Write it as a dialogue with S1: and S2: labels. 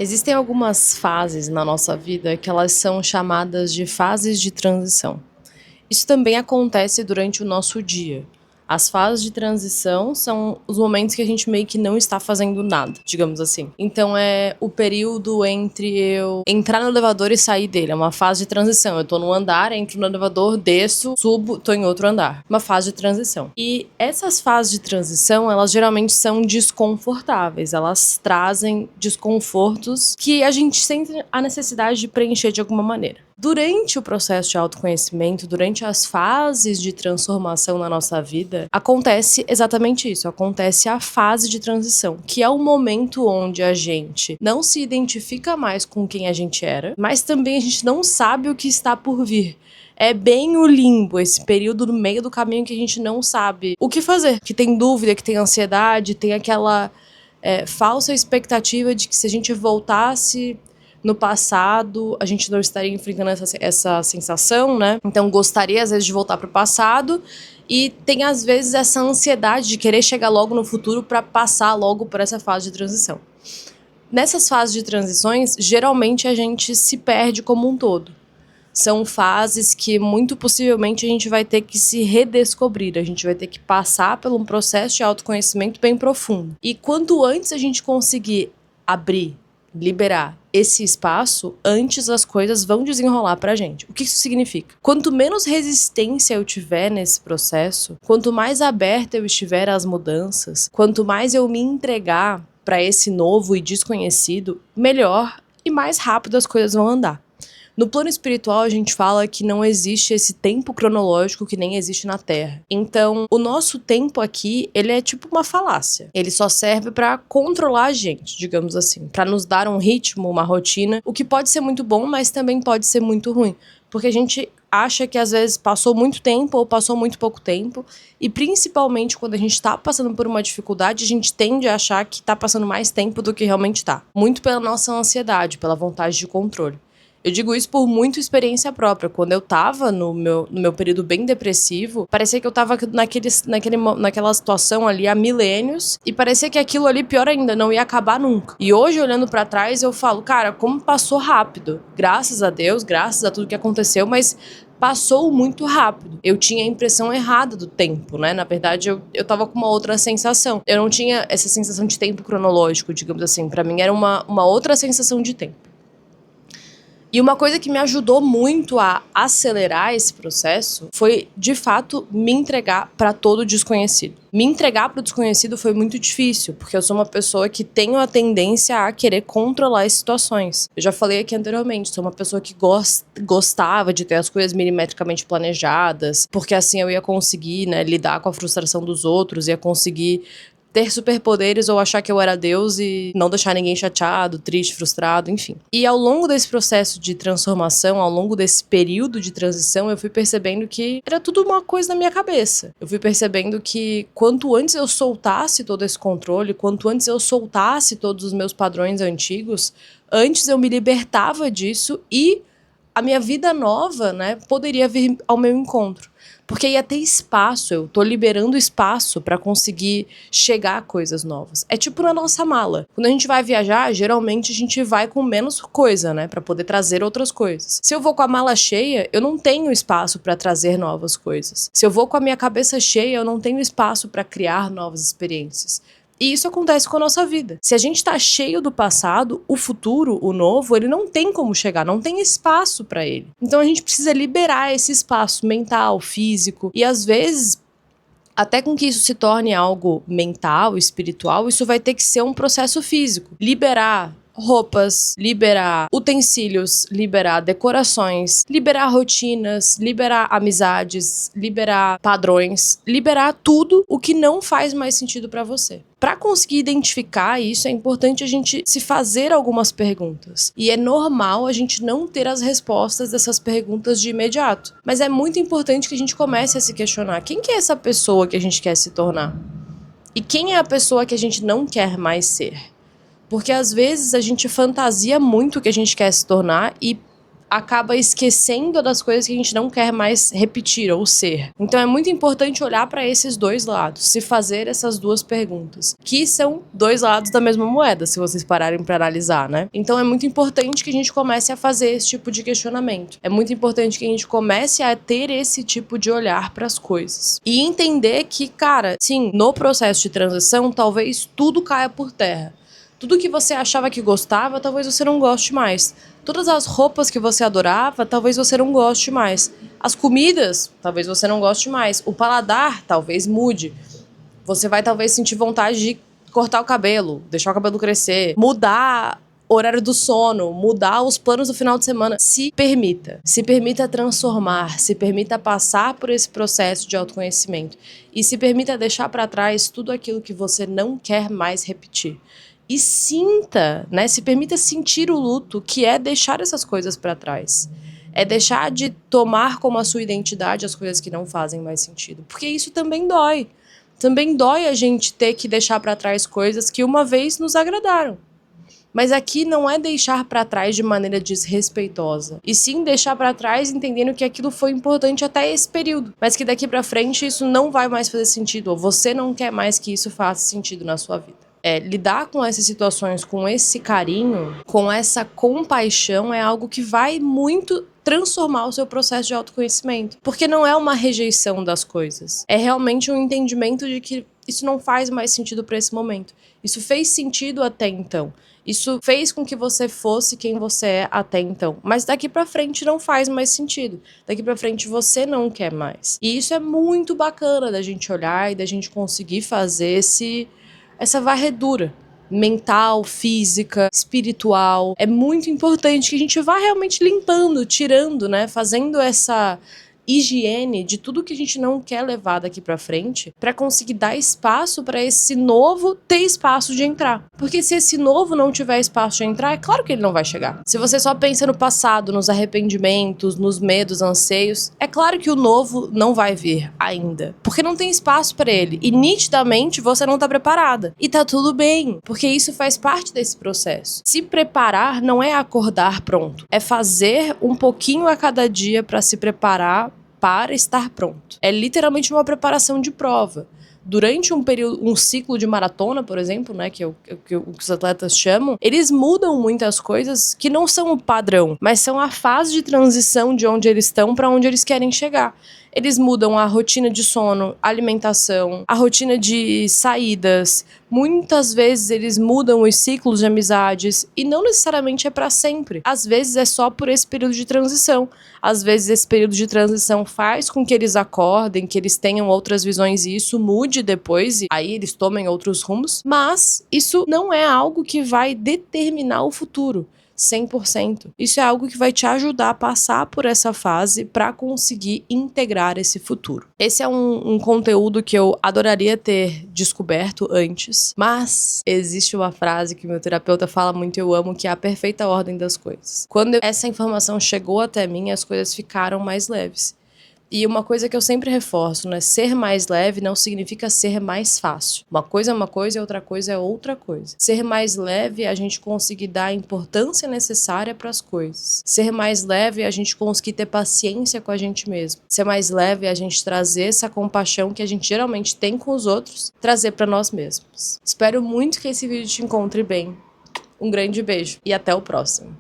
S1: Existem algumas fases na nossa vida que elas são chamadas de fases de transição. Isso também acontece durante o nosso dia. As fases de transição são os momentos que a gente meio que não está fazendo nada, digamos assim. Então é o período entre eu entrar no elevador e sair dele. É uma fase de transição. Eu tô num andar, entro no elevador, desço, subo, tô em outro andar. Uma fase de transição. E essas fases de transição, elas geralmente são desconfortáveis. Elas trazem desconfortos que a gente sente a necessidade de preencher de alguma maneira. Durante o processo de autoconhecimento, durante as fases de transformação na nossa vida, acontece exatamente isso, acontece a fase de transição, que é o momento onde a gente não se identifica mais com quem a gente era, mas também a gente não sabe o que está por vir. É bem o limbo, esse período no meio do caminho que a gente não sabe o que fazer, que tem dúvida, que tem ansiedade, tem aquela falsa expectativa de que se a gente voltasse no passado, a gente não estaria enfrentando essa sensação, né? Então, gostaria, às vezes, de voltar para o passado e tem, às vezes, essa ansiedade de querer chegar logo no futuro para passar logo por essa fase de transição. Nessas fases de transições, geralmente a gente se perde como um todo. São fases que, muito possivelmente, a gente vai ter que se redescobrir, a gente vai ter que passar por um processo de autoconhecimento bem profundo. E quanto antes a gente conseguir abrir, liberar esse espaço, antes as coisas vão desenrolar pra gente. O que isso significa? Quanto menos resistência eu tiver nesse processo, quanto mais aberta eu estiver às mudanças, quanto mais eu me entregar para esse novo e desconhecido, melhor e mais rápido as coisas vão andar. No plano espiritual, a gente fala que não existe esse tempo cronológico que nem existe na Terra. Então, o nosso tempo aqui, ele é tipo uma falácia. Ele só serve pra controlar a gente, digamos assim, pra nos dar um ritmo, uma rotina, o que pode ser muito bom, mas também pode ser muito ruim, porque a gente acha que às vezes passou muito tempo ou passou muito pouco tempo, e principalmente quando a gente tá passando por uma dificuldade, a gente tende a achar que tá passando mais tempo do que realmente tá. Muito pela nossa ansiedade, pela vontade de controle. Eu digo isso por muita experiência própria. Quando eu tava no meu período bem depressivo, parecia que eu tava naquela situação ali há milênios, e parecia que aquilo ali, pior ainda, não ia acabar nunca. E hoje, olhando pra trás, eu falo, cara, como passou rápido. Graças a Deus, graças a tudo que aconteceu, mas passou muito rápido. Eu tinha a impressão errada do tempo, né? Na verdade, eu tava com uma outra sensação. Eu não tinha essa sensação de tempo cronológico, digamos assim. Pra mim, era uma outra sensação de tempo. E uma coisa que me ajudou muito a acelerar esse processo foi, de fato, me entregar para todo o desconhecido. Me entregar para o desconhecido foi muito difícil, porque eu sou uma pessoa que tenho a tendência a querer controlar as situações. Eu já falei aqui anteriormente, sou uma pessoa que gostava de ter as coisas milimetricamente planejadas, porque assim eu ia conseguir, né, lidar com a frustração dos outros, ia conseguir ter superpoderes ou achar que eu era Deus e não deixar ninguém chateado, triste, frustrado, enfim. E ao longo desse processo de transformação, ao longo desse período de transição, eu fui percebendo que era tudo uma coisa na minha cabeça. Eu fui percebendo que quanto antes eu soltasse todo esse controle, quanto antes eu soltasse todos os meus padrões antigos, antes eu me libertava disso e a minha vida nova, né, poderia vir ao meu encontro. Porque ia ter espaço, eu tô liberando espaço pra conseguir chegar a coisas novas. É tipo na nossa mala. Quando a gente vai viajar, geralmente a gente vai com menos coisa, né, pra poder trazer outras coisas. Se eu vou com a mala cheia, eu não tenho espaço pra trazer novas coisas. Se eu vou com a minha cabeça cheia, eu não tenho espaço pra criar novas experiências. E isso acontece com a nossa vida. Se a gente tá cheio do passado, o futuro, o novo, ele não tem como chegar, não tem espaço pra ele. Então a gente precisa liberar esse espaço mental, físico, e às vezes, até com que isso se torne algo mental, espiritual, isso vai ter que ser um processo físico. Liberar roupas, liberar utensílios, liberar decorações, liberar rotinas, liberar amizades, liberar padrões, liberar tudo o que não faz mais sentido pra você. Para conseguir identificar isso, é importante a gente se fazer algumas perguntas. E é normal a gente não ter as respostas dessas perguntas de imediato. Mas é muito importante que a gente comece a se questionar: quem que é essa pessoa que a gente quer se tornar? E quem é a pessoa que a gente não quer mais ser? Porque às vezes a gente fantasia muito o que a gente quer se tornar e acaba esquecendo das coisas que a gente não quer mais repetir ou ser. Então é muito importante olhar para esses dois lados, se fazer essas duas perguntas, que são dois lados da mesma moeda, se vocês pararem para analisar, né? Então é muito importante que a gente comece a fazer esse tipo de questionamento. É muito importante que a gente comece a ter esse tipo de olhar para as coisas e entender que, cara, sim, no processo de transição, talvez tudo caia por terra. Tudo que você achava que gostava, talvez você não goste mais. Todas as roupas que você adorava, talvez você não goste mais. As comidas, talvez você não goste mais. O paladar, talvez mude. Você vai talvez sentir vontade de cortar o cabelo, deixar o cabelo crescer, mudar o horário do sono, mudar os planos do final de semana. Se permita transformar, se permita passar por esse processo de autoconhecimento e se permita deixar para trás tudo aquilo que você não quer mais repetir. E sinta, né? Se permita sentir o luto, que é deixar essas coisas para trás. É deixar de tomar como a sua identidade as coisas que não fazem mais sentido. Porque isso também dói. Também dói a gente ter que deixar para trás coisas que uma vez nos agradaram. Mas aqui não é deixar para trás de maneira desrespeitosa, e sim deixar para trás entendendo que aquilo foi importante até esse período, mas que daqui para frente isso não vai mais fazer sentido, ou você não quer mais que isso faça sentido na sua vida. Lidar com essas situações com esse carinho, com essa compaixão, é algo que vai muito transformar o seu processo de autoconhecimento. Porque não é uma rejeição das coisas. É realmente um entendimento de que isso não faz mais sentido para esse momento. Isso fez sentido até então. Isso fez com que você fosse quem você é até então. Mas daqui pra frente não faz mais sentido. Daqui pra frente você não quer mais. E isso é muito bacana da gente olhar e da gente conseguir fazer essa varredura mental, física, espiritual. É muito importante que a gente vá realmente limpando, tirando, né, fazendo essa higiene de tudo que a gente não quer levar daqui pra frente, pra conseguir dar espaço pra esse novo ter espaço de entrar. Porque se esse novo não tiver espaço de entrar, é claro que ele não vai chegar. Se você só pensa no passado, nos arrependimentos, nos medos, anseios, é claro que o novo não vai vir ainda, porque não tem espaço pra ele e nitidamente você não tá preparada. E tá tudo bem, porque isso faz parte desse processo. Se preparar não é acordar pronto, é fazer um pouquinho a cada dia pra se preparar para estar pronto. É literalmente uma preparação de prova. Durante um ciclo de maratona, por exemplo, né, que os atletas chamam, eles mudam muitas coisas que não são o padrão, mas são a fase de transição de onde eles estão para onde eles querem chegar. Eles mudam a rotina de sono, alimentação, a rotina de saídas. Muitas vezes eles mudam os ciclos de amizades e não necessariamente é para sempre. Às vezes é só por esse período de transição. Às vezes esse período de transição faz com que eles acordem, que eles tenham outras visões e isso mude depois e aí eles tomem outros rumos. Mas isso não é algo que vai determinar o futuro. 100%. Isso é algo que vai te ajudar a passar por essa fase para conseguir integrar esse futuro. Esse é um conteúdo que eu adoraria ter descoberto antes, mas existe uma frase que meu terapeuta fala muito e eu amo, que é a perfeita ordem das coisas. Quando essa informação chegou até mim, as coisas ficaram mais leves. E uma coisa que eu sempre reforço, né? Ser mais leve não significa ser mais fácil. Uma coisa é uma coisa e outra coisa é outra coisa. Ser mais leve é a gente conseguir dar a importância necessária para as coisas. Ser mais leve é a gente conseguir ter paciência com a gente mesmo. Ser mais leve é a gente trazer essa compaixão que a gente geralmente tem com os outros, trazer para nós mesmos. Espero muito que esse vídeo te encontre bem. Um grande beijo e até o próximo.